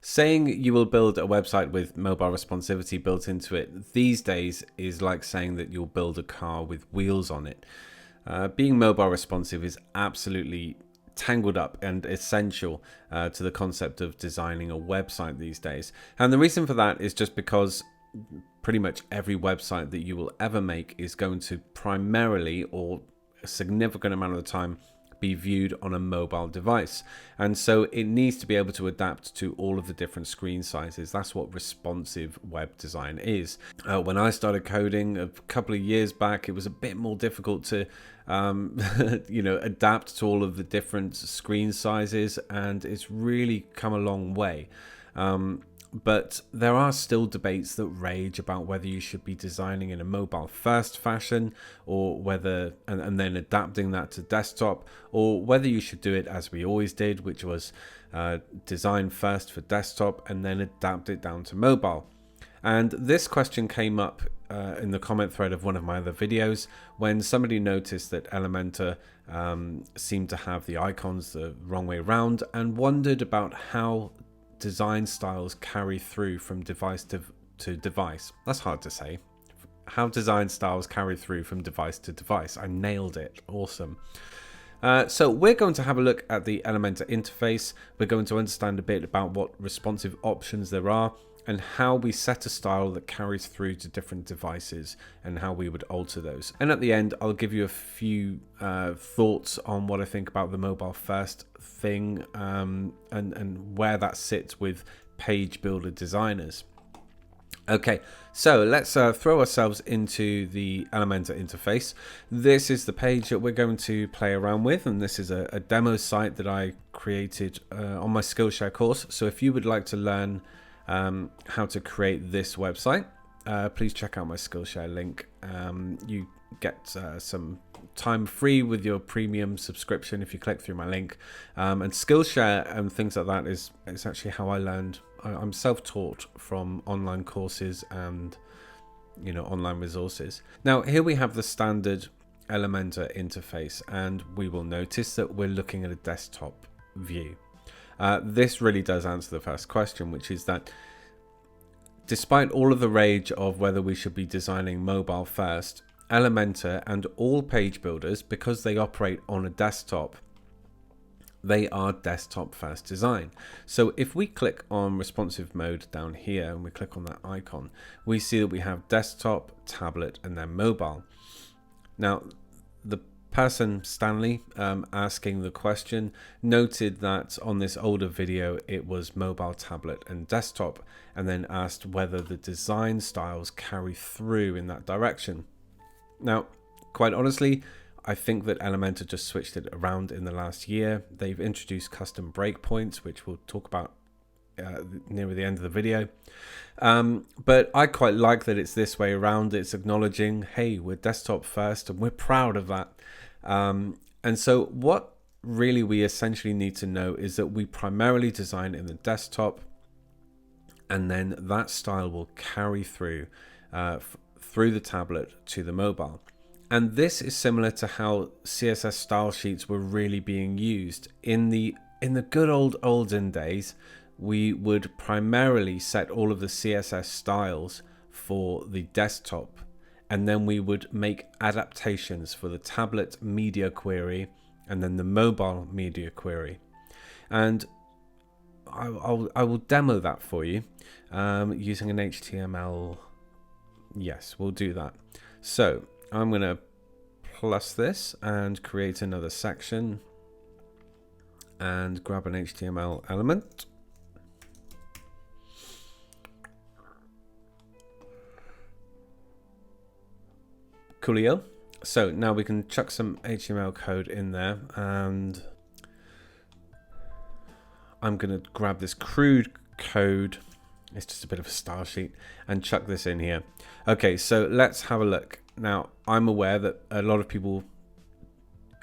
Saying you will build a website with mobile responsivity built into it these days is like saying that you'll build a car with wheels on it. Being mobile responsive is absolutely tangled up and essential to the concept of designing a website these days. And the reason for that is just because pretty much every website that you will ever make is going to primarily, or a significant amount of the time, be viewed on a mobile device, and so it needs to be able to adapt to all of the different screen sizes. That's what responsive web design is. When I started coding a couple of years back, it was a bit more difficult to adapt to all of the different screen sizes, and it's really come a long way. But there are still debates that rage about whether you should be designing in a mobile first fashion, or whether and then adapting that to desktop, or whether you should do it as we always did, which was design first for desktop and then adapt it down to mobile. And this question came up in the comment thread of one of my other videos when somebody noticed that Elementor seemed to have the icons the wrong way around and wondered about how design styles carry through from device to device. That's hard to say. How design styles carry through from device to device. I nailed it. Awesome. So we're going to have a look at the Elementor interface. We're going to understand a bit about what responsive options there are and how we set a style that carries through to different devices and how we would alter those. And at the end, I'll give you a few thoughts on what I think about the mobile first thing and where that sits with page builder designers. Okay, so let's throw ourselves into the Elementor interface. This is the page that we're going to play around with, and this is a demo site that I created on my Skillshare course. So if you would like to learn how to create this website, please check out my Skillshare link. You get some time free with your premium subscription if you click through my link, and Skillshare and things like that is actually how I learned. I'm self-taught from online courses and online resources. Now here we have the standard Elementor interface, and we will notice that we're looking at a desktop view. This really does answer the first question, which is that despite all of the rage of whether we should be designing mobile first, Elementor and all page builders, because they operate on a desktop, they are desktop first design. So if we click on responsive mode down here and we click on that icon, we see that we have desktop, tablet, and then mobile. Now, the person, Stanley, asking the question, noted that on this older video it was mobile, tablet, and desktop, and then asked whether the design styles carry through in that direction. Now, quite honestly, I think that Elementor just switched it around in the last year. They've introduced custom breakpoints, which we'll talk about near the end of the video. But I quite like that it's this way around. It's acknowledging, hey, we're desktop first, and we're proud of that. And so what really we essentially need to know is that we primarily design in the desktop, and then that style will carry through through the tablet to the mobile. And this is similar to how CSS style sheets were really being used. In the good olden days, we would primarily set all of the CSS styles for the desktop, and then we would make adaptations for the tablet media query and then the mobile media query. And I will demo that for you using an HTML. Yes, we'll do that. So I'm going to plus this and create another section and grab an HTML element. Coolio. So now we can chuck some HTML code in there, and I'm going to grab this crude code. It's just a bit of a style sheet, and chuck this in here. Okay, so let's have a look. Now, I'm aware that a lot of people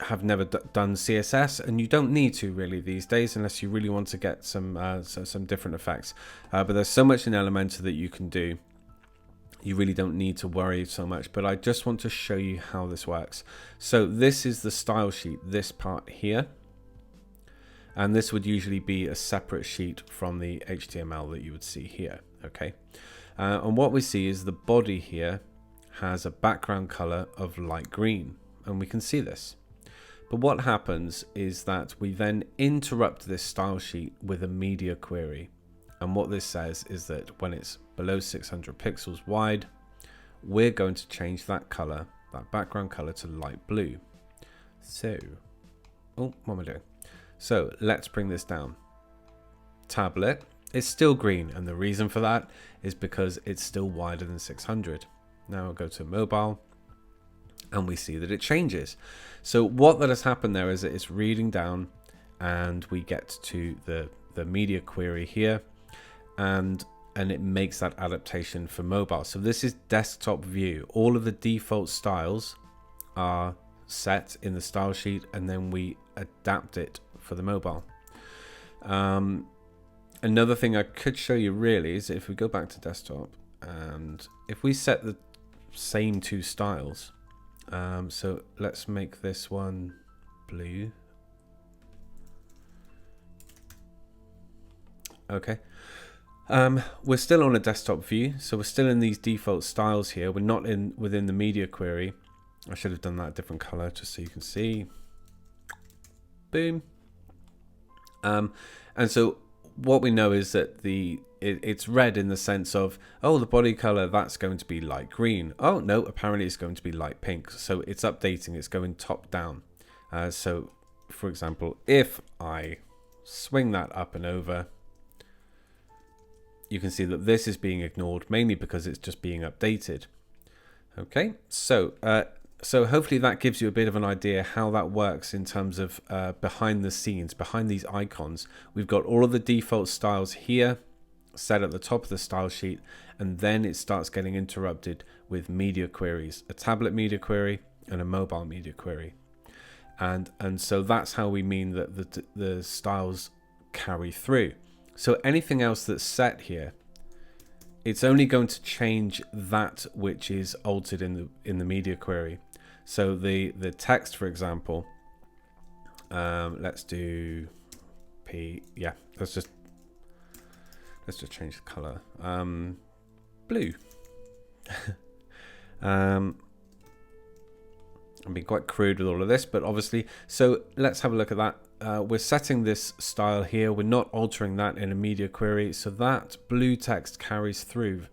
have never done CSS, and you don't need to really these days unless you really want to get some different effects. But there's so much in Elementor that you can do. You really don't need to worry so much, but I just want to show you how this works. So this is the style sheet, this part here. And this would usually be a separate sheet from the HTML that you would see here. Okay. And what we see is the body here has a background color of light green, and we can see this. But what happens is that we then interrupt this style sheet with a media query. And what this says is that when it's below 600 pixels wide, we're going to change that color, that background color, to light blue. So, oh, what am I doing? So let's bring this down. Tablet is still green, and the reason for that is because it's still wider than 600. Now I'll go to mobile, and we see that it changes. So what that has happened there is that it's reading down, and we get to the media query here, and it makes that adaptation for mobile. So this is desktop view. All of the default styles are set in the style sheet, and then we adapt it for the mobile. Another thing I could show you really is if we go back to desktop, and if we set the same two styles, so let's make this one blue. Okay. We're still on a desktop view, so we're still in these default styles here. We're not within the media query. I should have done that a different color just so you can see. Boom. And so what we know is that it's red in the sense of, oh, the body color, that's going to be light green. Oh no, apparently it's going to be light pink. So it's updating, it's going top down. So for example, if I swing that up and over, you can see that this is being ignored, mainly because it's just being updated. Okay, so so hopefully that gives you a bit of an idea how that works in terms of behind the scenes, behind these icons. We've got all of the default styles here set at the top of the style sheet, and then it starts getting interrupted with media queries, a tablet media query and a mobile media query. And so that's how we mean that the styles carry through. So anything else that's set here, it's only going to change that which is altered in the media query. So the text, for example, let's do P. Yeah, let's just change the color. Blue. I'm being quite crude with all of this, but obviously, so let's have a look at that. We're setting this style here. We're not altering that in a media query. So that blue text carries through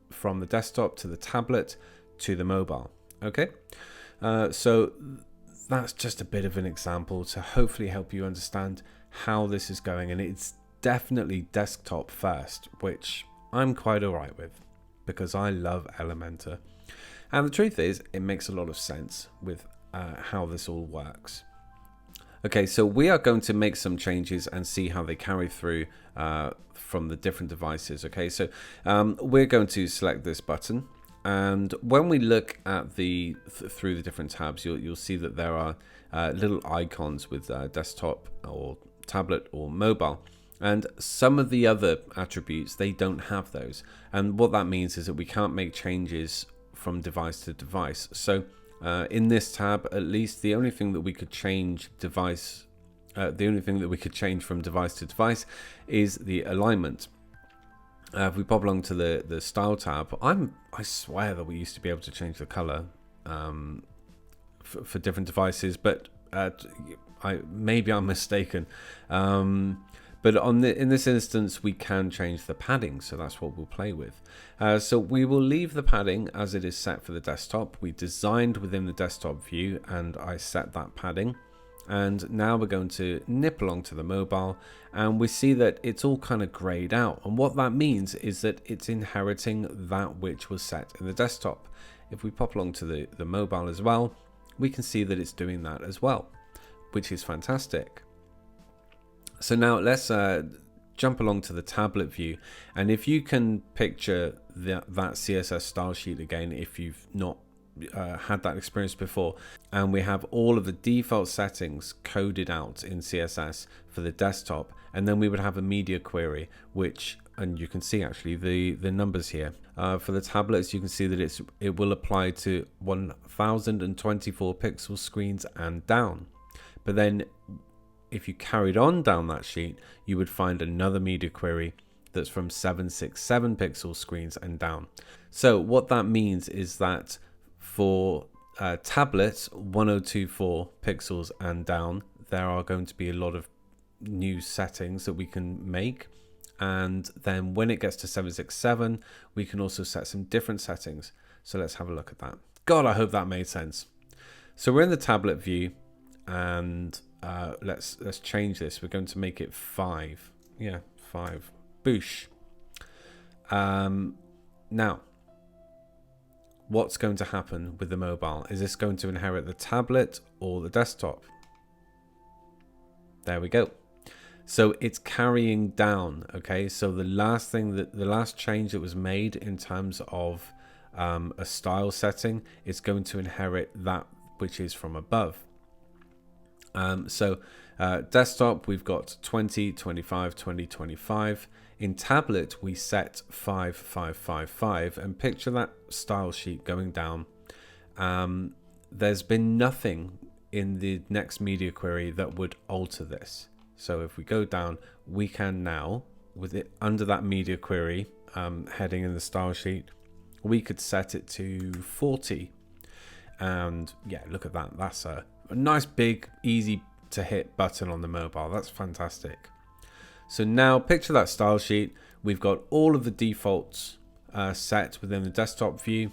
from the desktop to the tablet to the mobile. Okay. So that's just a bit of an example to hopefully help you understand how this is going. And it's definitely desktop first, which I'm quite all right with because I love Elementor. And the truth is, it makes a lot of sense with how this all works. Okay, so we are going to make some changes and see how they carry through from the different devices. Okay, so we're going to select this button, and when we look at through the different tabs, you'll see that there are little icons with desktop or tablet or mobile. And some of the other attributes, they don't have those. And what that means is that we can't make changes from device to device. So in this tab, at least, the only thing that we could change from device to device is the alignment. If we pop along to the style tab, I swear that we used to be able to change the color for different devices, but maybe I'm mistaken. But in this instance, we can change the padding, so that's what we'll play with. So we will leave the padding as it is set for the desktop. We designed within the desktop view, and I set that padding. And now we're going to nip along to the mobile, and we see that it's all kind of grayed out. And what that means is that it's inheriting that which was set in the desktop. If we pop along to the mobile as well, we can see that it's doing that as well, which is fantastic. So now let's jump along to the tablet view, and if you can picture that CSS style sheet again, if you've not had that experience before, and we have all of the default settings coded out in CSS for the desktop, and then we would have a media query, and you can see actually the numbers here. For the tablets, you can see that it will apply to 1024 pixel screens and down. But then if you carried on down that sheet, you would find another media query that's from 767 pixel screens and down. So what that means is that for tablets 1024 pixels and down, there are going to be a lot of new settings that we can make. And then when it gets to 767, we can also set some different settings. So let's have a look at that. God, I hope that made sense. So we're in the tablet view, and let's change this. We're going to make it 5. Yeah, 5. Boosh. Now, what's going to happen with the mobile? Is this going to inherit the tablet or the desktop? There we go. So it's carrying down. Okay, so the last change that was made in terms of a style setting is going to inherit that which is from above. So desktop, we've got 20, 25, 20, 25. In tablet, we set 5, 5, 5, 5, and picture that style sheet going down. There's been nothing in the next media query that would alter this. So if we go down, we can now, with it under that media query heading in the style sheet, we could set it to 40. And yeah, look at that. That's a nice, big, easy to hit button on the mobile. That's fantastic. So now picture that style sheet. We've got all of the defaults set within the desktop view.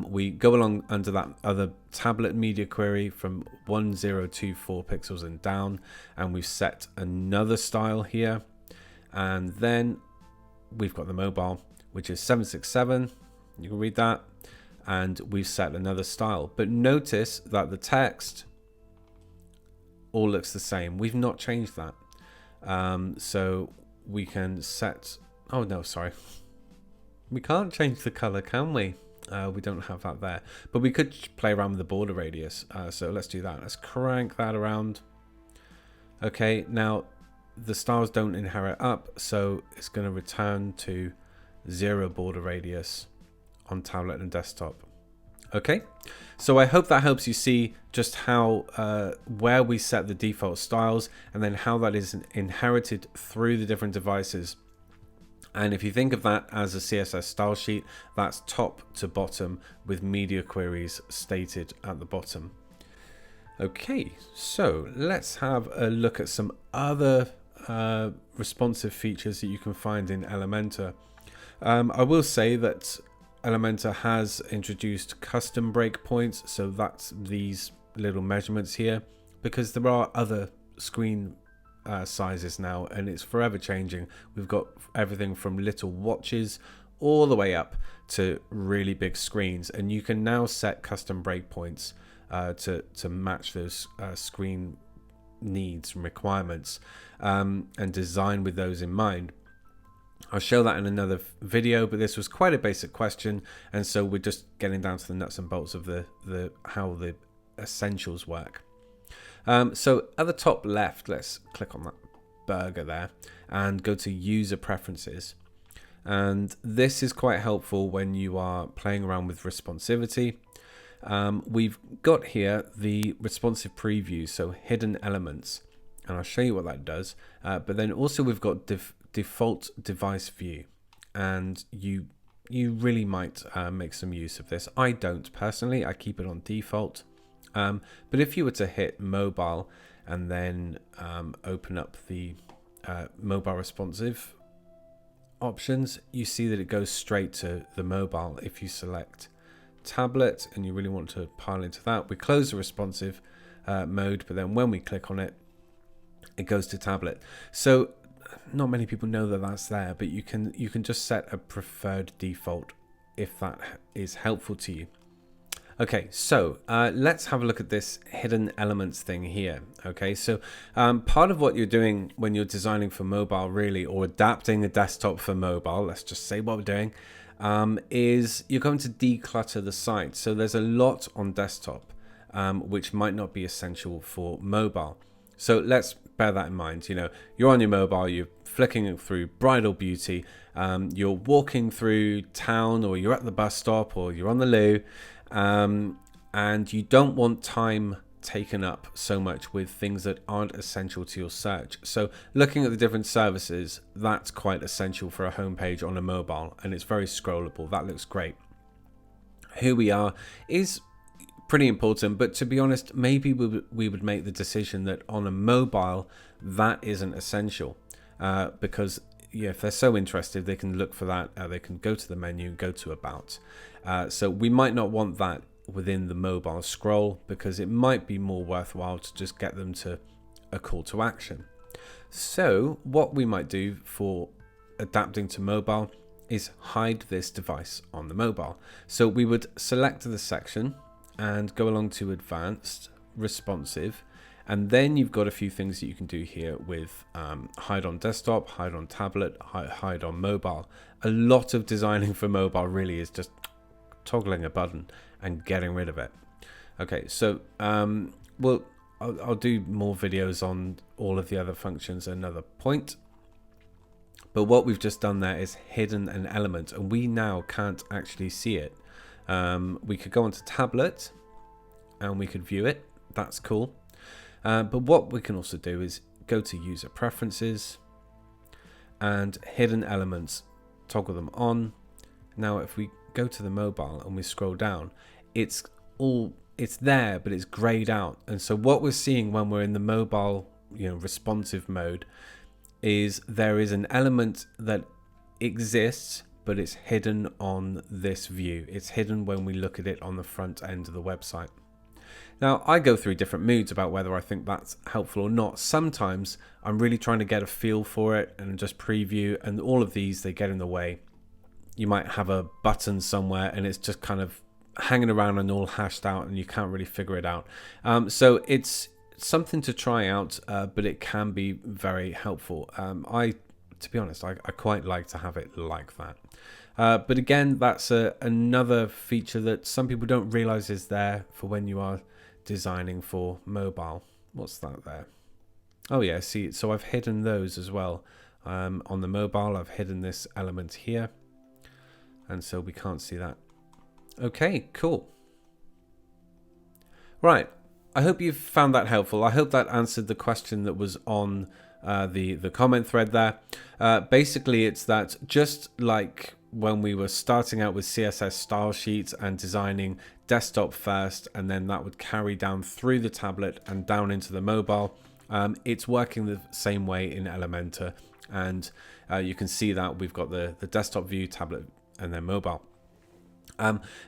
We go along under that other tablet media query from 1024 pixels and down, and we've set another style here. And then we've got the mobile, which is 767. You can read that. And we've set another style. But notice that the text all looks the same. We've not changed that. So we can set... Oh, no, sorry. We can't change the color, can we? We don't have that there. But we could play around with the border radius. So let's do that. Let's crank that around. Okay, now the styles don't inherit up. So it's going to return to 0 border radius on tablet and desktop. Okay, so I hope that helps you see just how where we set the default styles and then how that is inherited through the different devices. And if you think of that as a CSS style sheet, that's top to bottom with media queries stated at the bottom. Okay, so let's have a look at some other responsive features that you can find in Elementor. I will say that Elementor has introduced custom breakpoints, so that's these little measurements here, because there are other screen sizes now, and it's forever changing. We've got everything from little watches all the way up to really big screens, and you can now set custom breakpoints to match those screen needs and requirements, and design with those in mind. I'll show that in another video, but this was quite a basic question, and so we're just getting down to the nuts and bolts of how the essentials work. So at the top left, let's click on that burger there and go to user preferences. And this is quite helpful when you are playing around with responsivity. We've got here the responsive preview, so hidden elements, and I'll show you what that does. But then also we've got default device view, and you really might make some use of this. I don't personally, I keep it on default. But if you were to hit mobile and then open up the mobile responsive options, you see that it goes straight to the mobile. If you select tablet and you really want to pile into that, we close the responsive mode, but then when we click on it, it goes to tablet. So not many people know that that's there, but you can just set a preferred default if that is helpful to you. Okay, so let's have a look at this hidden elements thing here. Okay, so part of what you're doing when you're designing for mobile, really, or adapting a desktop for mobile, let's just say what we're doing, is you're going to declutter the site. So there's a lot on desktop which might not be essential for mobile. So let's bear that in mind. You know, you're on your mobile, you're flicking through bridal beauty, you're walking through town, or you're at the bus stop, or you're on the loo, and you don't want time taken up so much with things that aren't essential to your search. So looking at the different services, that's quite essential for a homepage on a mobile, and it's very scrollable. That looks great. Who we are is pretty important, but to be honest, maybe we would make the decision that on a mobile that isn't essential, because if they're so interested, they can look for that, they can go to the menu and go to about. So we might not want that within the mobile scroll, because it might be more worthwhile to just get them to a call to action. So what we might do for adapting to mobile is hide this device on the mobile. So we would select the section and go along to advanced, responsive, and then you've got a few things that you can do here with hide on desktop, hide on tablet, hide on mobile. A lot of designing for mobile really is just toggling a button and getting rid of it. Okay, so I'll do more videos on all of the other functions at another point. But what we've just done there is hidden an element, and we now can't actually see it. We could go onto tablet and we could view it. That's cool. But what we can also do is go to user preferences and hidden elements, toggle them on. Now if we go to the mobile and we scroll down, it's there, but it's grayed out. And so what we're seeing when we're in the mobile, responsive mode, is there is an element that exists, but it's hidden on this view. It's hidden when we look at it on the front end of the website. Now, I go through different moods about whether I think that's helpful or not. Sometimes I'm really trying to get a feel for it and just preview, and all of these, they get in the way. You might have a button somewhere and it's just kind of hanging around and all hashed out and you can't really figure it out. So it's something to try out, but it can be very helpful. To be honest, I quite like to have it like that. But again, that's another feature that some people don't realize is there for when you are designing for mobile. What's that there? Oh yeah, see, so I've hidden those as well. On the mobile, I've hidden this element here, and so we can't see that. Okay, cool. Right. I hope you've found that helpful. I hope that answered the question that was on the comment thread there. Basically, it's that just like when we were starting out with CSS Stylesheet and designing desktop first, and then that would carry down through the tablet and down into the mobile, it's working the same way in Elementor. And you can see that we've got the desktop view, tablet, and then mobile.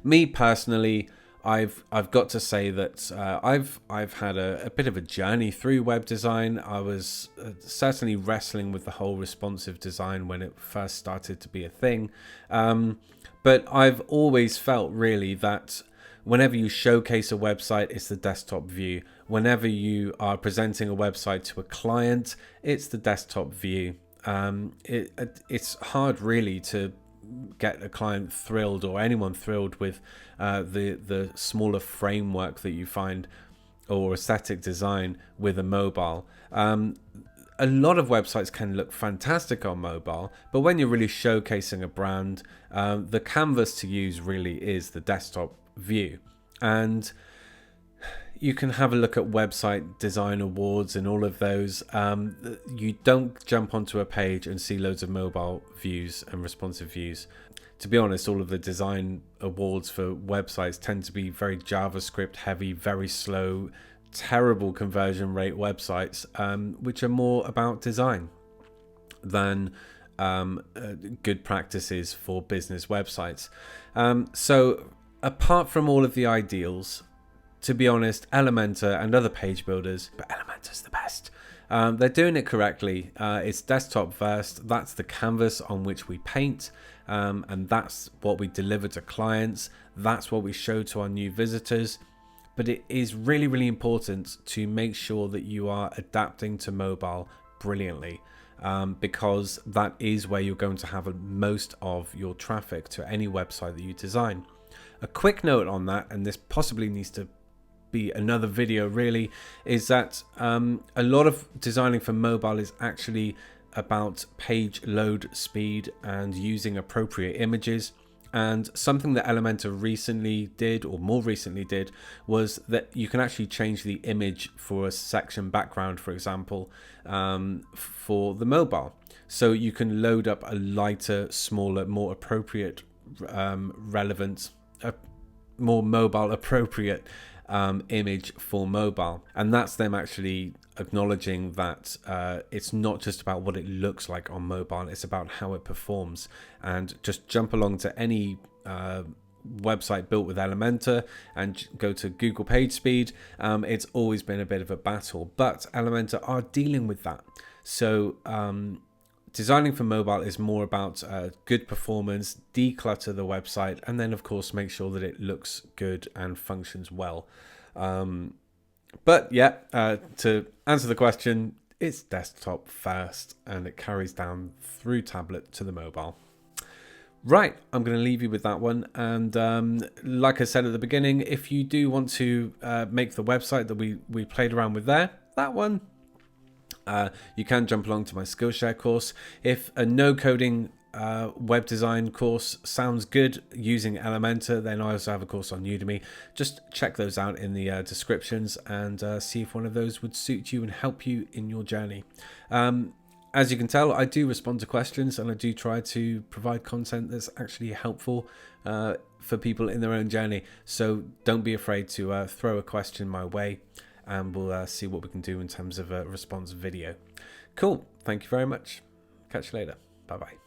Me personally, I've got to say that I've had a bit of a journey through web design. I was certainly wrestling with the whole responsive design when it first started to be a thing. But I've always felt really that whenever you showcase a website, it's the desktop view. Whenever you are presenting a website to a client, it's the desktop view. It's hard really to get a client thrilled or anyone thrilled with the smaller framework that you find or aesthetic design with a mobile. A lot of websites can look fantastic on mobile, but when you're really showcasing a brand, the canvas to use really is the desktop view. And you can have a look at website design awards and all of those. You don't jump onto a page and see loads of mobile views and responsive views. To be honest, all of the design awards for websites tend to be very JavaScript heavy, very slow, terrible conversion rate websites, which are more about design than good practices for business websites. So apart from all of the ideals, to be honest, Elementor and other page builders, but Elementor's the best. They're doing it correctly. It's desktop first. That's the canvas on which we paint, and that's what we deliver to clients. That's what we show to our new visitors. But it is really, really important to make sure that you are adapting to mobile brilliantly, because that is where you're going to have most of your traffic to any website that you design. A quick note on that, and this possibly needs to be another video really, is that a lot of designing for mobile is actually about page load speed and using appropriate images. And something that Elementor recently did, or more recently did, was that you can actually change the image for a section background, for example, for the mobile. So you can load up a lighter, smaller, more appropriate, relevant, more mobile appropriate image for mobile. And that's them actually acknowledging that it's not just about what it looks like on mobile, it's about how it performs. And just jump along to any website built with Elementor and go to Google PageSpeed. It's always been a bit of a battle, but Elementor are dealing with that. So designing for mobile is more about good performance, declutter the website, and then of course make sure that it looks good and functions well. But yeah, to answer the question, it's desktop first and it carries down through tablet to the mobile. Right, I'm going to leave you with that one. And like I said at the beginning, if you do want to make the website that we played around with there, that one, you can jump along to my Skillshare course. If a no coding web design course sounds good using Elementor, then I also have a course on Udemy. Just check those out in the descriptions and see if one of those would suit you and help you in your journey. As you can tell, I do respond to questions and I do try to provide content that's actually helpful for people in their own journey. So don't be afraid to throw a question my way, and we'll see what we can do in terms of a response video. Cool. Thank you very much. Catch you later. Bye-bye.